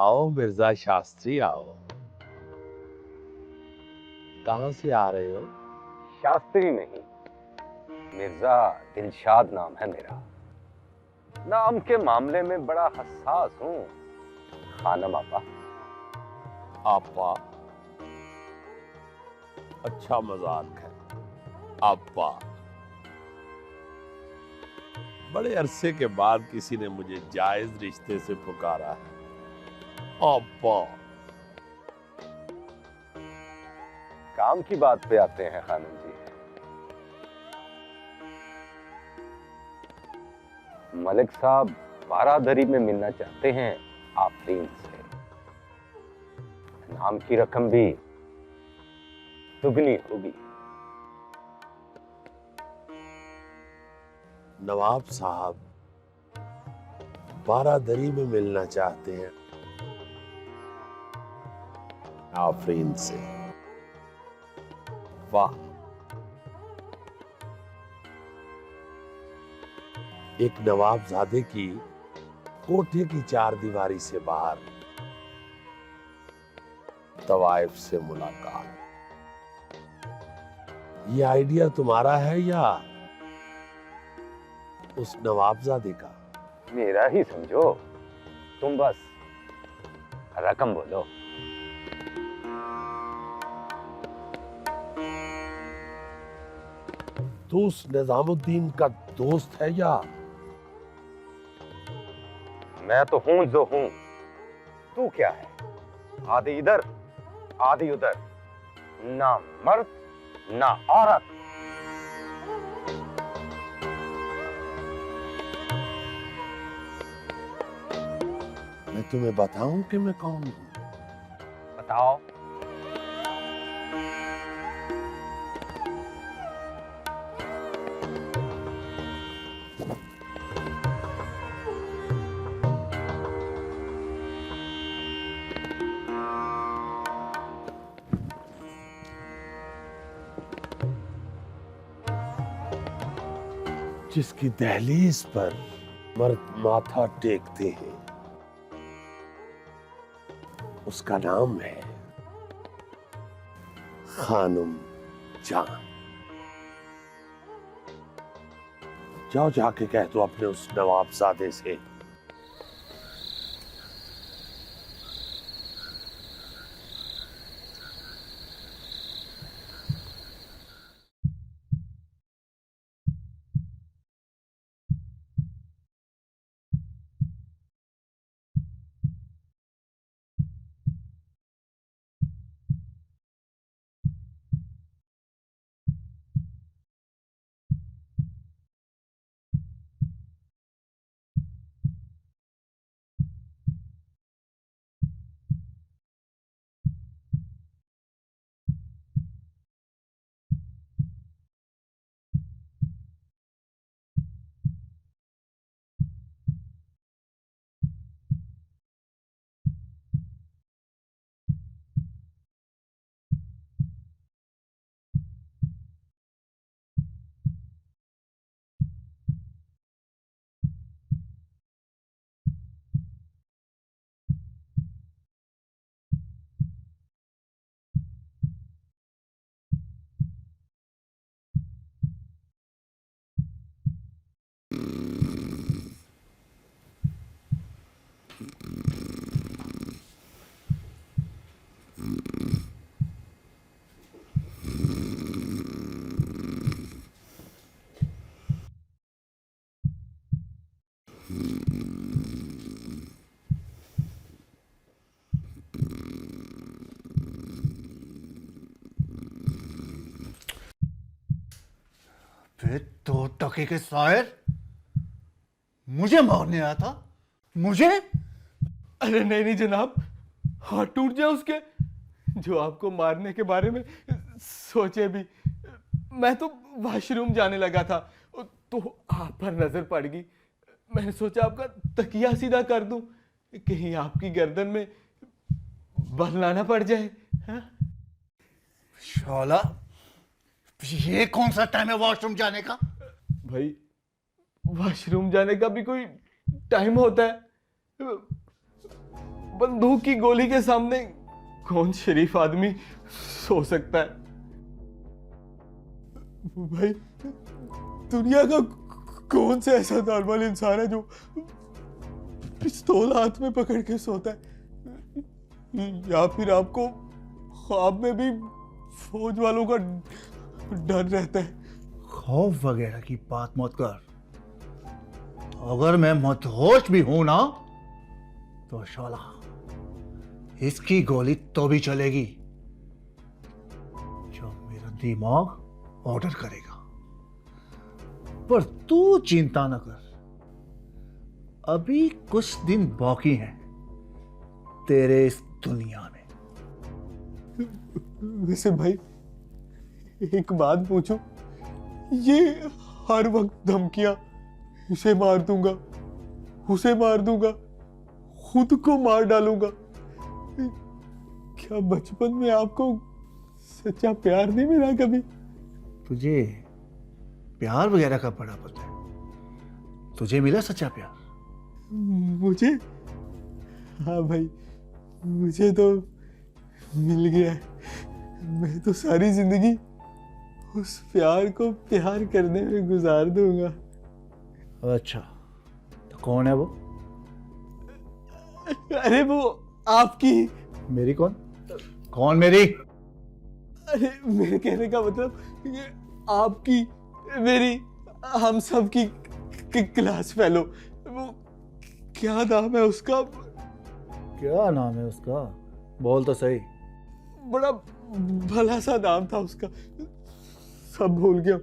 आओ मिर्जा शास्त्री आओ। कहां से आ रहे हो? शास्त्री नहीं, मिर्जा दिलशाद नाम है मेरा। नाम के मामले में बड़ा हसास हूं खानम आपा। आपा? अच्छा मजाक है। आपा, बड़े अरसे के बाद किसी ने मुझे जायज रिश्ते से पुकारा है। आपा। काम की बात पे आते हैं खानम जी। मलिक साहब बारादरी में मिलना चाहते हैं आफरीन से। नाम की रकम भी दुगनी होगी। नवाब साहब बारादरी में मिलना चाहते हैं आफरीन से। वाह! एक नवाबजादे की कोठे की चारदीवारी से बाहर तवाइफ से मुलाकात। ये आइडिया तुम्हारा है या उस नवाबजादे का? मेरा ही समझो, तुम बस रकम बोलो। तो उस निजामुद्दीन का दोस्त है या? मैं तो हूं जो हूं, तू क्या है? आधी इधर आधी उधर, ना मर्द ना औरत। मैं तुम्हें बताऊं कि मैं कौन हूं? बताओ। जिसकी दहलीज पर मर्द माथा टेकते हैं, उसका नाम है खानुम जान। जाओ जाके कह दो अपने उस नवाबजादे से फिर 2 टके के शायर मुझे मारने आया था? मुझे? अरे नहीं नहीं जनाब, हाथ टूट जाए उसके जो आपको मारने के बारे में सोचे भी। मैं तो वॉशरूम जाने लगा था तो आप पर नजर पड़ गई। मैंने सोचा आपका तकिया सीधा कर दूं, कहीं आपकी गर्दन में बल ना पड़ जाए। हाँ? शाला, ये कौन सा टाइम है वॉशरूम जाने का? भाई, वॉशरूम जाने का भी कोई टाइम होता है? बंदूक की गोली के सामने कौन शरीफ आदमी सो सकता है? भाई, दुनिया का कौन सा ऐसा नॉर्मल इंसान है जो पिस्तौल हाथ में पकड़ के सोता है? या फिर आपको ख्वाब में भी फौज वालों का डर रहता है? खौफ वगैरह की बात मत कर। अगर मैं मदहोश भी हूं ना, तो शाला इसकी गोली तो भी चलेगी जब मेरा दिमाग ऑर्डर करेगा। पर तू चिंता न कर, अभी कुछ दिन बाकी हैं तेरे इस दुनिया में। वैसे भाई, एक बात पूछूं? ये हर वक्त धमकियां, इसे मार दूंगा, उसे मार दूंगा, खुद को मार डालूंगा, क्या बचपन में आपको सच्चा प्यार नहीं मिला कभी? तुझे प्यार वगैरह का बड़ा पता है? तुझे मिला सच्चा प्यार? मुझे? हाँ भाई, मुझे तो मिल गया है। मैं तो सारी जिंदगी उस प्यार को प्यार करने में गुजार दूंगा। अच्छा, तो कौन है वो? अरे वो आपकी। मेरी कौन? कौन मेरी? अरे मेरे कहने का मतलब ये आपकी, मेरी, हम सब की क्लास फेलो। वो क्या नाम है उसका? क्या नाम है उसका? बोल तो सही। बड़ा भला सा नाम था उसका, सब भूल गया।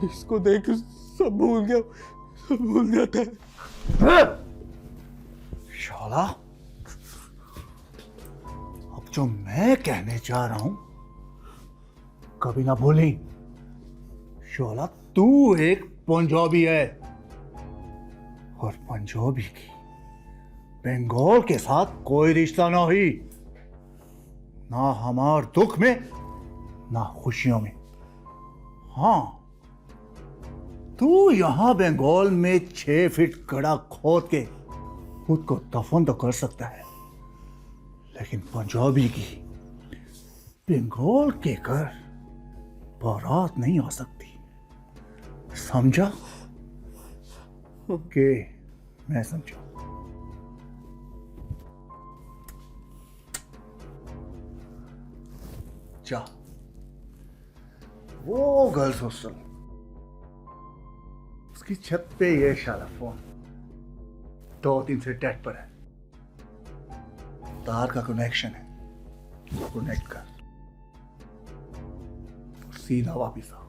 इसको देख सब भूल गया, सब भूल जाता है। शाला, अब जो मैं कहने जा रहा हूं कभी ना भूली। शाला, तू एक पंजाबी है और पंजाबी की बंगाल के साथ कोई रिश्ता ना हुई, ना हमार दुख में ना खुशियों में। हाँ, तू यहां बंगाल में 6 फीट गड्ढा खोद के खुद को दफन तो कर सकता है, लेकिन पंजाबी की बंगाल के घर बारात नहीं आ सकती। समझा कि मैं समझा? जा, वो गर्ल्स हॉस्टल, उसकी छत पे ये शाला फोन 2-3 से डेट पर है, तार का कनेक्शन है, कनेक्ट कर, सीधा वापिस आ।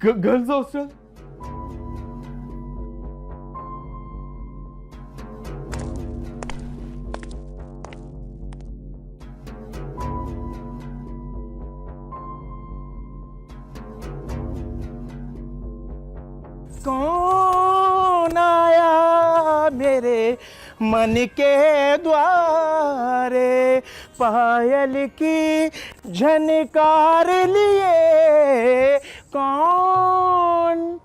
Girls hostel? कौन आया मेरे मन के द्वारे, पायल की झनकार लिए कौन?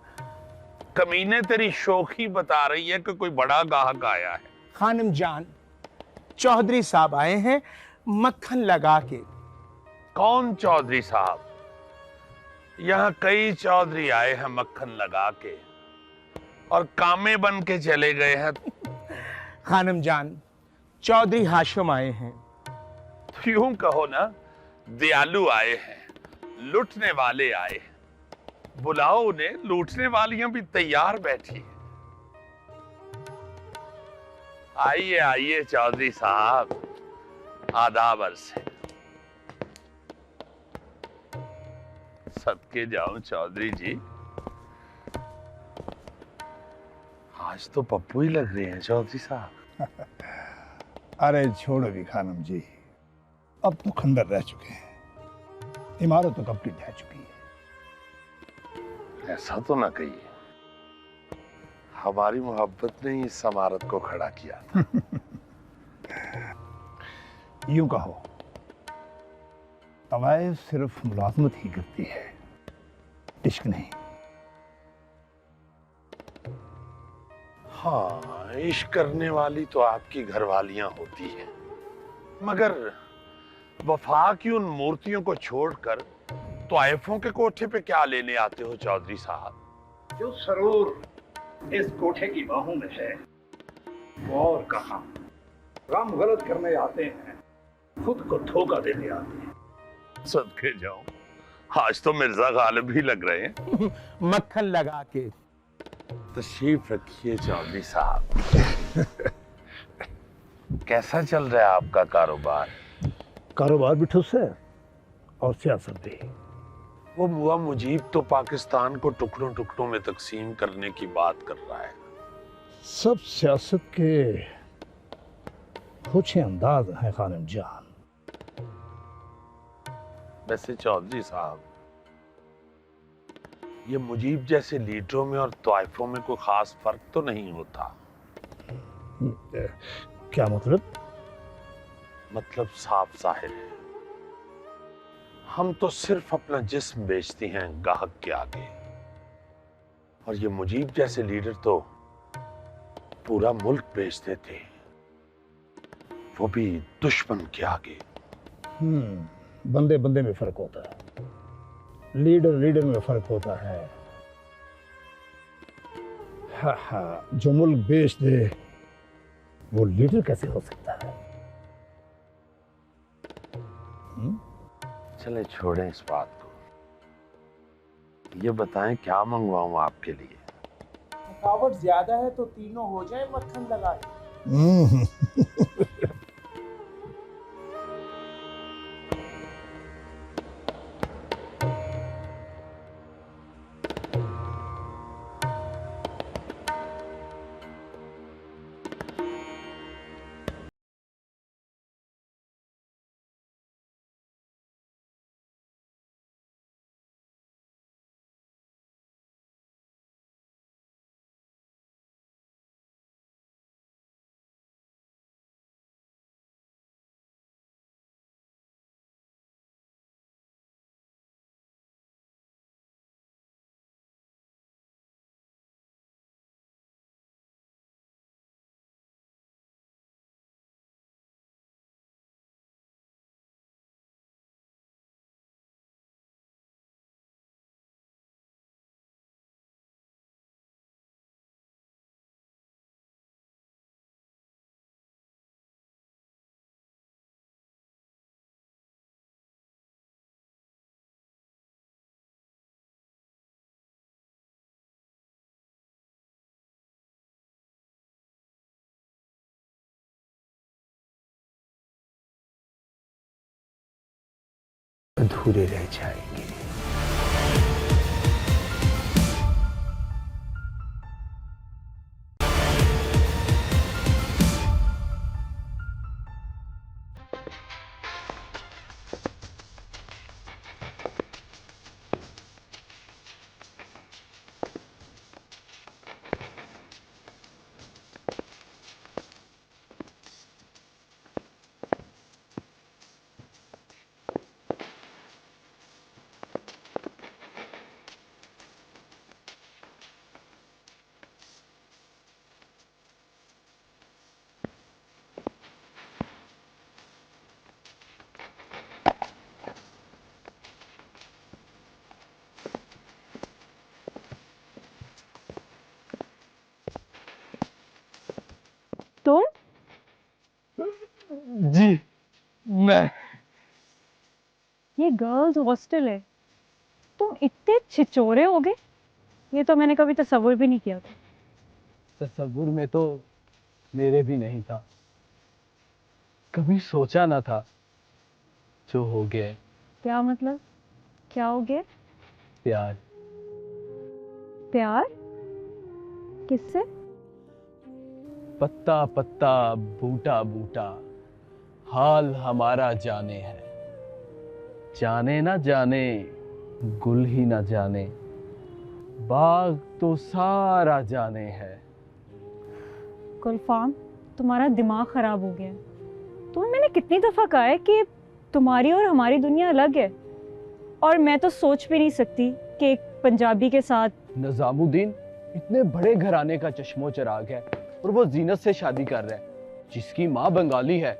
कमीने, तेरी शोखी बता रही है कि कोई बड़ा गाहक आया है। खानम जान, चौधरी साहब आए हैं मक्खन लगा के। कौन चौधरी साहब? यहाँ कई चौधरी आए हैं मक्खन लगा के और कामे बन के चले गए हैं। खानम जान, चौधरी हाशिम आए हैं। तो यूं कहो ना, दयालु आए हैं, लूटने वाले आए हैं। बुलाओ उन्हें, लूटने वालियां भी तैयार बैठी हैं। आइए आइए चौधरी साहब, आदाब अर्ज़ है। सदके जाऊं चौधरी जी, आज तो पप्पू ही लग रहे हैं चौधरी साहब। अरे छोड़ो भी खानम जी, अब तो खंडर रह चुके हैं, इमारत तो कब की ढह चुकी है। ऐसा तो ना कहिए, हमारी मोहब्बत ने इस इमारत को खड़ा किया था। यूं कहो, तवाइफ सिर्फ मुलाजमत ही करती है, इश्क नहीं। हाँ, इश्क करने वाली तो आपकी घरवालियां होती हैं, मगर वफा की उन मूर्तियों को छोड़कर तवाइफों के कोठे पे क्या लेने आते हो चौधरी साहब? जो सरूर इस कोठे की बाहों में है वो और कहां। काम गलत करने आते हैं, खुद को धोखा देने आते हैं। सदके जाऊं, आज तो मिर्जा गालिब ही लग रहे हैं। मक्खन लगा के। तशरीफ रखिए चौधरी साहब। कैसा चल रहा है आपका कारोबार? कारोबार भी ठुस है और सियासत भी। वो बुआ मुजीब तो पाकिस्तान को टुकड़ों टुकड़ों में तकसीम करने की बात कर रहा है। सब सियासत के कुछ अंदाज है खानम जान। वैसे चौधरी साहब, ये मुजीब जैसे लीडरों में और तवाइफों में कोई खास फर्क तो नहीं होता? क्या मतलब? मतलब साफ जाहिर है, हम तो सिर्फ अपना जिस्म बेचते हैं गाहक के आगे, और ये मुजीब जैसे लीडर तो पूरा मुल्क बेच देते, वो भी दुश्मन के आगे। बंदे बंदे में फर्क होता है, लीडर लीडर में फर्क होता है। हाँ, जो मुल्क बेच दे वो लीडर कैसे हो सकता है? चले छोड़ें इस बात को, ये बताएं क्या मंगवाऊं आपके लिए? थकावट ज्यादा है तो तीनों हो जाए मक्खन लगा के। अधूरे रह जाएंगे। तुम? जी मैं। ये गर्ल्स हॉस्टल है, तुम इतने छिचोरे हो गए, ये तो मैंने कभी तसव्वुर भी नहीं किया था। तसव्वुर में तो मेरे भी नहीं था, कभी सोचा ना था, जो हो गया। क्या मतलब? क्या हो गया? प्यार। प्यार? किससे? पत्ता पत्ता बूटा बूटा हाल हमारा जाने है, जाने ना जाने गुल ही ना जाने, बाग तो सारा जाने है। गुलफाम, तुम्हारा दिमाग खराब हो गया है। तुम्हें मैंने कितनी दफा कहा है कि तुम्हारी और हमारी दुनिया अलग है, और मैं तो सोच भी नहीं सकती कि एक पंजाबी के साथ। निजामुद्दीन इतने बड़े घराने का चश्मो चराग है, और वो जीनत से शादी कर रहा है, जिसकी माँ बंगाली है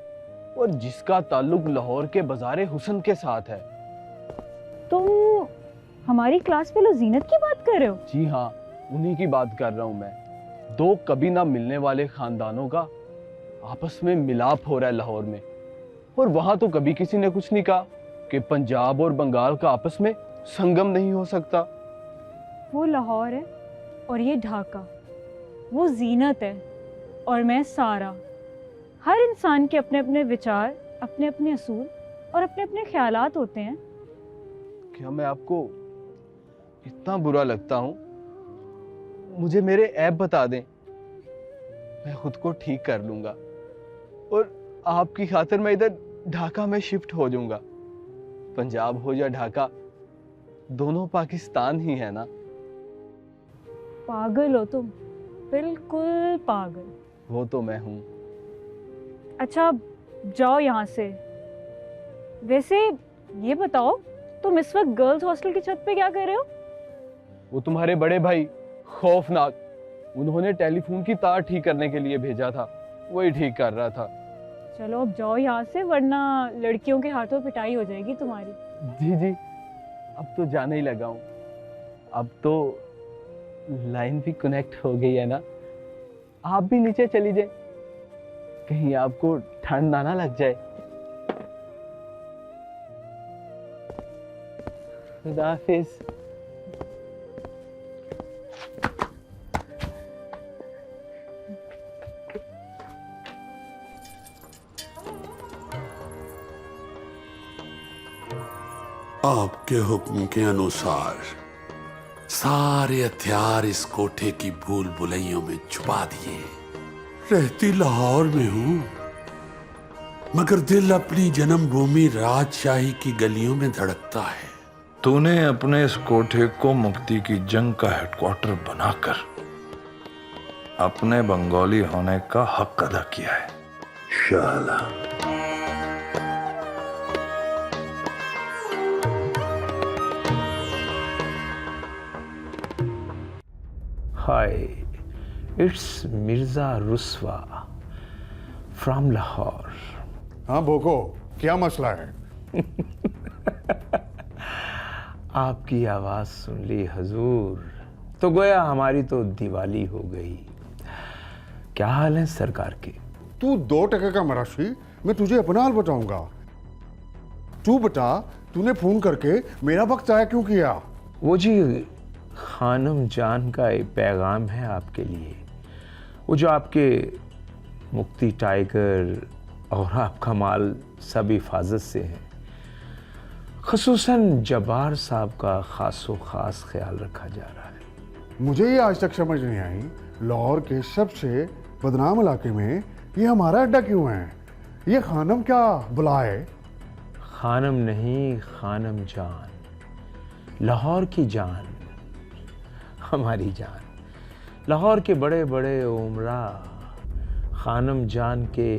और जिसका ताल्लुक लाहौर के बाजारे हुस्न के साथ है। तुम हमारी क्लास फेलो जीनत की बात कर रहे हो? जी हाँ, उन्हीं की बात कर रहा हूँ मैं। दो कभी ना मिलने वाले खानदानों का आपस में मिलाप हो रहा है लाहौर में, और वहां तो कभी किसी ने कुछ नहीं कहा कि पंजाब और बंगाल का आपस में संगम नहीं हो सकता। वो लाहौर है और ये ढाका। वो जीनत है और मैं सारा। हर इंसान के अपने अपने विचार, अपने अपने असूल और अपने अपने ख्यालात होते हैं। क्या मैं आपको इतना बुरा लगता हूँ? मुझे मेरे ऐब बता दें, मैं खुद को ठीक कर लूंगा और आपकी खातिर मैं इधर ढाका में शिफ्ट हो जाऊंगा। पंजाब हो या ढाका, दोनों पाकिस्तान ही है ना। पागल हो तुम, बिल्कुल पागल। वो तो मैं हूँ। अच्छा जाओ यहाँ से। वैसे ये बताओ, तुम इस वक्त गर्ल्स हॉस्टल की छत पे क्या कर रहे हो? वो तुम्हारे बड़े भाई खौफनाक, उन्होंने टेलीफोन की तार ठीक करने के लिए भेजा था, वही ठीक कर रहा था। चलो अब जाओ यहाँ से, वरना लड़कियों के हाथों पिटाई हो जाएगी तुम्हारी। जी जी, अब तो जाने ही लगा हूँ। अब तो लाइन भी कनेक्ट हो गई है ना। आप भी नीचे चली जाए, कहीं आपको ठंड ना लग जाए। खुदा हाफिज। आपके हुक्म के अनुसार सारे हथियार इस कोठे की भूल भुलैयों में छुपा दिए। रहती लाहौर में हूं, मगर दिल अपनी जन्मभूमि राजशाही की गलियों में धड़कता है। तूने अपने इस कोठे को मुक्ति की जंग का हेडक्वार्टर बनाकर अपने बंगाली होने का हक अदा किया है। शाला Hi, it's Mirza Ruswa from Lahore. हाँ भोको, क्या मसला है? आपकी आवाज सुन ली हजूर, तो गोया हमारी तो दिवाली हो गई। क्या हाल है सरकार के? तू 2 टके का मराशी, मैं तुझे अपना हाल बताऊंगा। तू बता, तूने फोन करके मेरा वक्त ज़ाया क्यों किया? वो जी खानम जान का एक पैगाम है आपके लिए। वो जो आपके मुक्ति टाइगर और आपका माल सब हिफाजत से है, खुसूसन जब्बार साहब का खासो खास ख्याल रखा जा रहा है। मुझे ये आज तक समझ नहीं आई, लाहौर के सबसे बदनाम इलाके में ये हमारा अड्डा क्यों है? ये खानम क्या बुला है? खानम नहीं, खानम जान, लाहौर की जान, हमारी जान। लाहौर के बड़े बड़े उमरा खानम जान के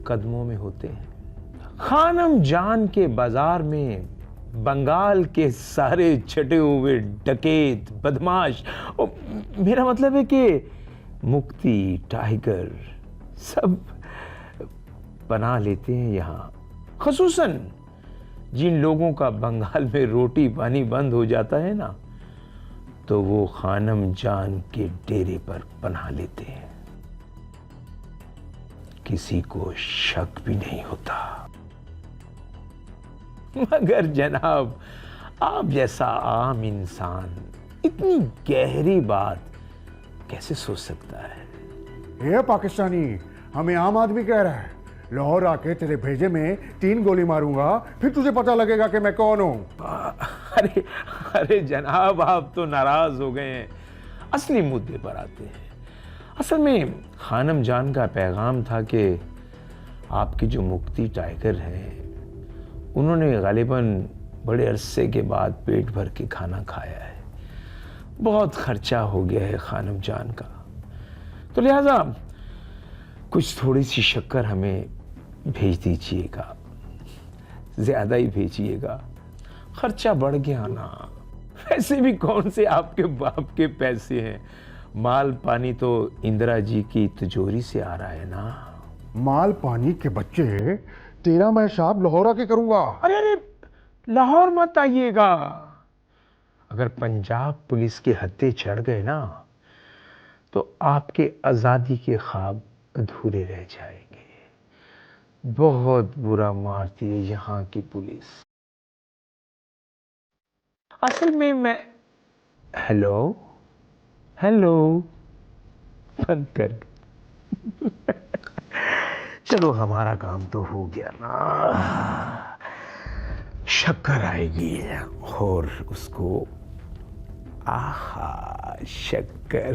कदमों में होते हैं। खानम जान के बाजार में बंगाल के सारे छटे हुए डकैत बदमाश, मेरा मतलब है कि मुक्ति टाइगर सब बना लेते हैं यहाँ। खुसूसन जिन लोगों का बंगाल में रोटी पानी बंद हो जाता है ना, तो वो खानम जान के डेरे पर पनाह लेते हैं। किसी को शक भी नहीं होता। मगर जनाब, आप जैसा आम इंसान इतनी गहरी बात कैसे सोच सकता है? ये पाकिस्तानी हमें आम आदमी कह रहा है। लाहौर आके तेरे भेजे में 3 गोली मारूंगा, फिर तुझे पता लगेगा कि मैं कौन हूं। अरे अरे जनाब, आप तो नाराज हो गए हैं। असली मुद्दे पर आते हैं। असल में खानम जान का पैगाम था कि आपके जो मुक्ति टाइगर हैं, उन्होंने गालिबन बड़े अरसे के बाद पेट भर के खाना खाया है। बहुत खर्चा हो गया है खानम जान का, तो लिहाजा कुछ थोड़ी सी शक्कर हमें भेज दीजिएगा, ज्यादा ही भेजिएगा। खर्चा बढ़ गया ना, वैसे भी कौन से आपके बाप के पैसे हैं, माल पानी तो इंदिरा जी की तिजोरी से आ रहा है ना। माल पानी के बच्चे तेरा मैं हिसाब लाहौर आके करूंगा। अरे अरे, लाहौर मत आइएगा। अगर पंजाब पुलिस के हत्थे चढ़ गए ना तो आपके आजादी के ख्वाब अधूरे रह जाएंगे। बहुत बुरा मारती है यहाँ की पुलिस। असल में मैं हेलो हेलो बंद कर। चलो हमारा काम तो हो गया ना। शक्कर आएगी और उसको आहा शक्कर।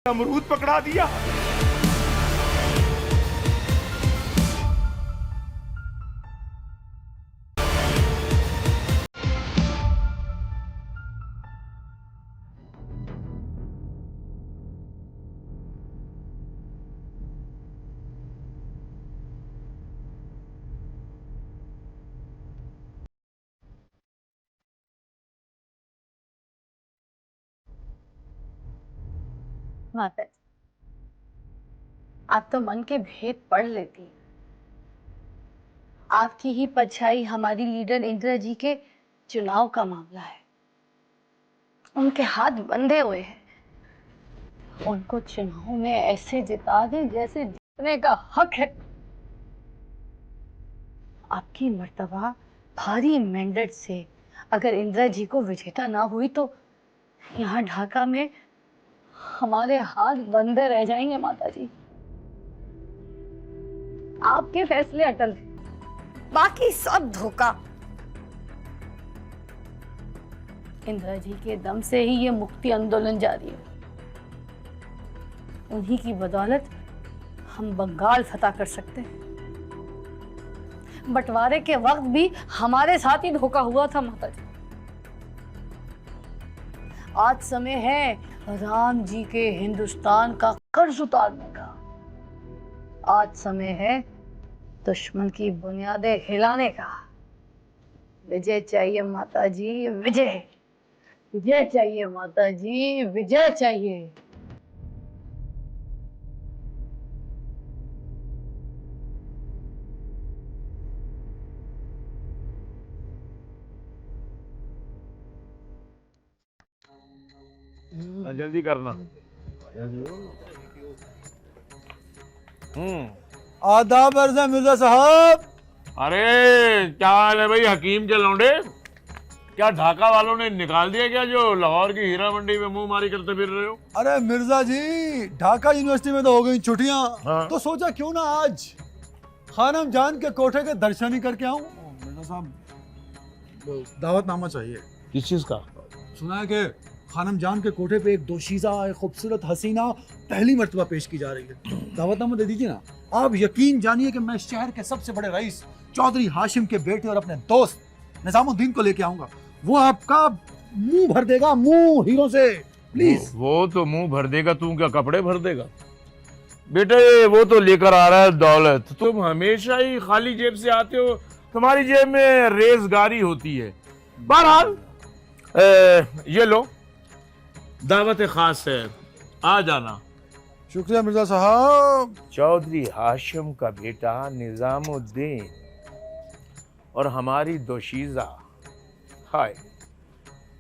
अमरूद पकड़ा दिया। माता जी, आप तो मन के भेद पढ़ लेती हैं। आपकी ही परछाई हमारी लीडर इंदिरा जी के चुनाव का मामला है। उनके हाथ बंधे हुए हैं। उनको चुनाव में ऐसे जिता दें जैसे जीतने का हक है। आपकी मर्तबा भारी मैंडेट से अगर इंदिरा जी को विजेता ना हुई तो यहाँ ढाका में हमारे हाथ बंधे रह जाएंगे माता जी। आपके फैसले अटल हैं, बाकी सब धोखा। इंदिरा जी के दम से ही ये मुक्ति आंदोलन जारी है। उन्हीं की बदौलत हम बंगाल फतह कर सकते हैं। बंटवारे के वक्त भी हमारे साथ ही धोखा हुआ था माता जी। आज समय है राम जी के हिंदुस्तान का कर्ज उतारने का। आज समय है दुश्मन की बुनियादें हिलाने का। विजय चाहिए माता जी, विजय। विजय चाहिए माता जी, विजय चाहिए। जल्दी करना। आदाब अर्ज़ है मिर्जा साहब। अरे क्या हाल है भाई हकीम के लौंडे? क्या ढाका वालों ने निकाल दिया क्या जो लाहौर की हीरा मंडी में मुंह मारी करते फिर रहे हो? अरे मिर्जा जी, ढाका यूनिवर्सिटी में तो हो गई छुट्टियां। हाँ। तो सोचा क्यों ना आज खानम जान के कोठे के दर्शन ही करके आऊं। मिर्जा साहब, दावतनामा चाहिए। किस चीज का? सुना है कि खानम जान के कोठे पे एक दोशीज़ा, एक खूबसूरत हसीना पहली मर्तबा पेश की जा रही है। दावतनामा दे दीजिए ना। आप यकीन जानिए कि मैं शहर के सबसे बड़े रईस चौधरी हाशिम के बेटे और अपने दोस्त निजामुद्दीन को लेके आऊंगा। वो आपका मुंह भर देगा, मुंह हीरो से। प्लीज। वो तो मुंह भर देगा, तू क्या कपड़े भर देगा? बेटे वो तो लेकर आ रहा है दौलत। तुम हमेशा ही खाली जेब से आते हो, तुम्हारी जेब में रेजगारी होती है। बहरहाल ये लो, दावत खास है, आ जाना। शुक्रिया मिर्जा साहब। चौधरी हाशिम का बेटा निजामुद्दीन और हमारी दोशीज़ा, हाय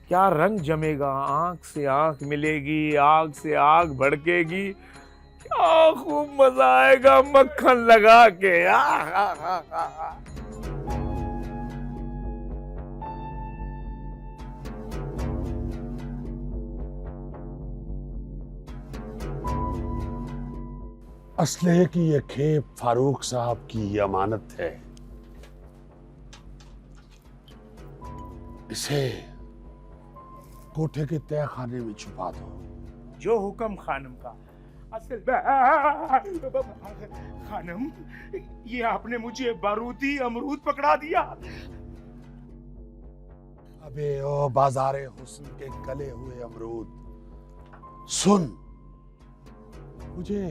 क्या रंग जमेगा, आंख से आंख मिलेगी, आग से आग भड़केगी, क्या खूब मजा आएगा मक्खन लगा के। असलहे की ये खेप फारूक साहब की अमानत है, इसे कोठे के तय खाने में छुपा दो। जो हुक्म खानम का। असल खानम, ये आपने मुझे बारूदी अमरूद पकड़ा दिया। अबे ओ बाजारे हुस्न के गले हुए अमरूद, सुन, मुझे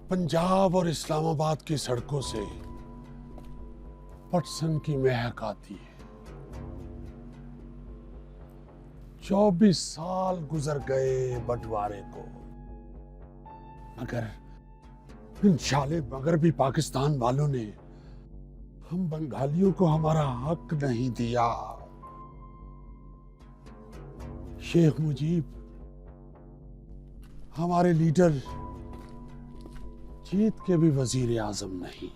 पंजाब और इस्लामाबाद की सड़कों से पटसन की महक आती है। 24 साल गुजर गए बंटवारे को, मगर इन शाले मगर भी पाकिस्तान वालों ने हम बंगालियों को हमारा हक नहीं दिया। शेख मुजीब हमारे लीडर जीत के भी वजीर आजम नहीं।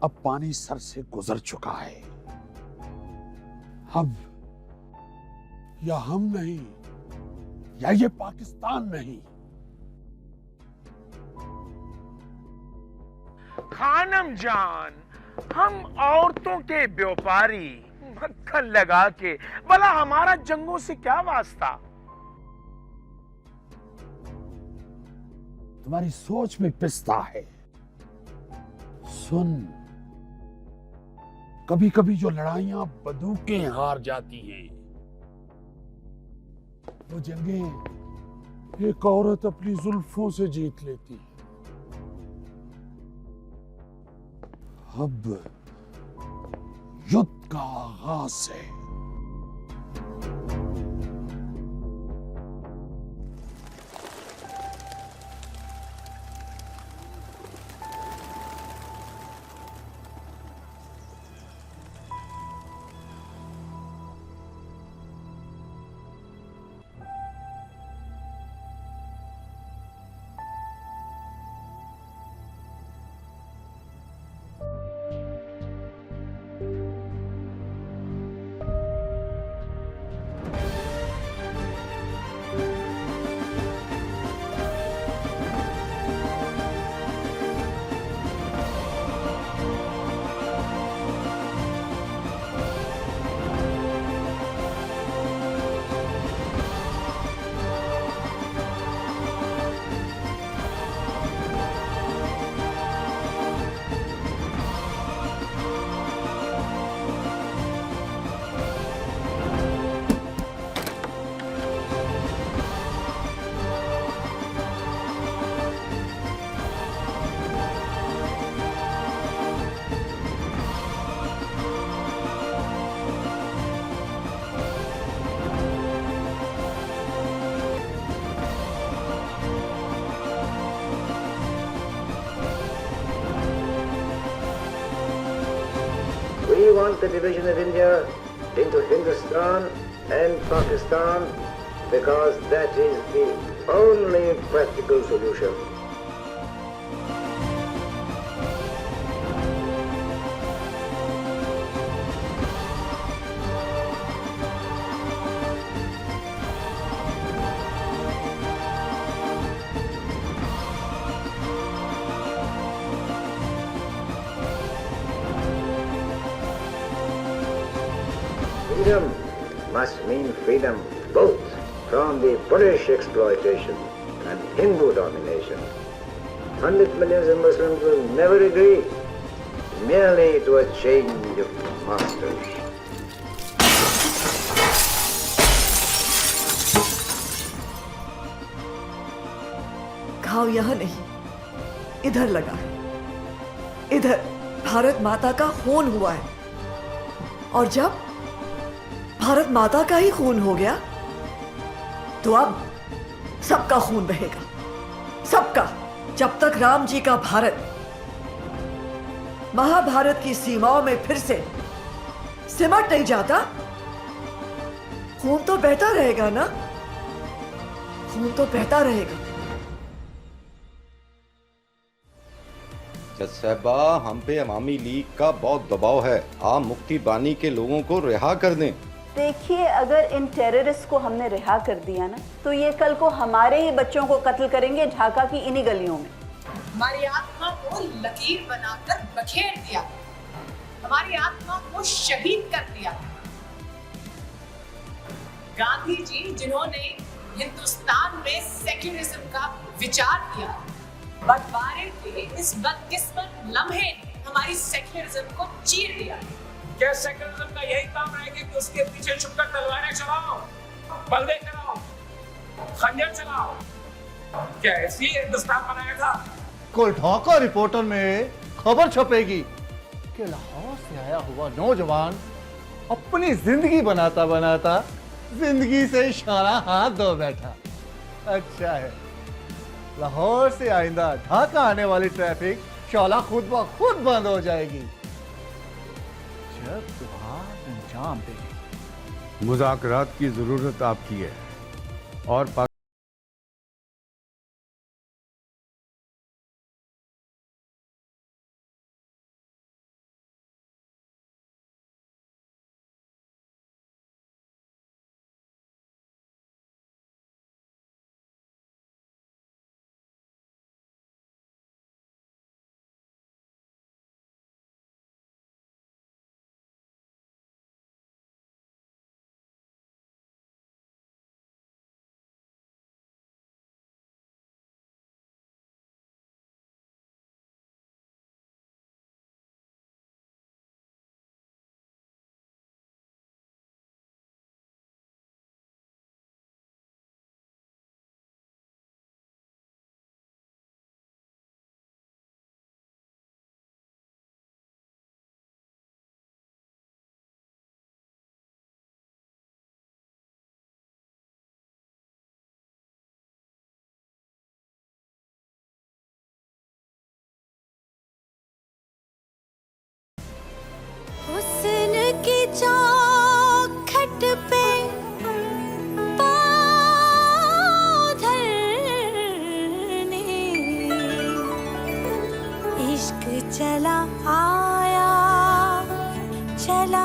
अब पानी सर से गुजर चुका है, अब या हम नहीं या ये पाकिस्तान नहीं। खानम जान, हम औरतों के व्यापारी, मक्खन लगा के, भला हमारा जंगों से क्या वास्ता। तुम्हारी सोच में पिस्ता है। सुन, कभी कभी जो लड़ाइयां बंदूकें हार जाती हैं, वो जंगें एक औरत अपनी जुल्फों से जीत लेती है। अब युद्ध का आगाज है। We want the division of India into Hindustan and Pakistan because that is the only practical solution. Freedom must mean freedom both from the British exploitation and Hindu domination. 100 millions of Muslims will never agree merely to a change of masters. घाव यह नहीं, इधर लगा है। इधर भारत माता का खून हुआ है, और जब भारत माता का ही खून हो गया तो अब सबका खून बहेगा, सबका, जब तक राम जी का भारत महाभारत की सीमाओं में फिर से सिमट नहीं जाता? खून तो बहता रहेगा ना, खून तो बहता रहेगा। जज साहबा, हम पे अवामी लीग का बहुत दबाव है, आप मुक्ति बानी के लोगों को रिहा कर दें। देखिए, अगर इन टेररिस्ट को हमने रिहा कर दिया ना, तो ये कल को हमारे ही बच्चों को कत्ल करेंगे ढाका की इन्हीं गलियों में। हमारी आत्मा को लकीर बनाकर बखेर दिया, हमारी आत्मा को शहीद कर दिया। गांधी जी जिन्होंने हिंदुस्तान में सेक्युलरिज्म का विचार किया, बंटवारे के इस बदकिस्मत लम्हे ने हमारी सेक्युलरिज्म को चीर दिया। क्या सेक्युलरिज्म का यही काम रहेगा कि उसके पीछे छुपकर तलवारें चलाओ, बल्ले चलाओ, खंजर चलाओ? क्या इसलिए हिंदुस्तान बनाया था? कल ढाका रिपोर्टर में खबर छपेगी कि लाहौर से आया हुआ नौजवान अपनी जिंदगी बनाता बनाता जिंदगी से इशारा हाथ धो बैठा। अच्छा है, लाहौर से आइंदा ढाका आने वाली ट्रैफिक शौला खुद ब खुद बंद हो जाएगी जब तुम्हारा अंजाम देगी। मुज़ाकरात की जरूरत आपकी है और हुस्न की चौखट पे पाँव धरने इश्क चला आया चला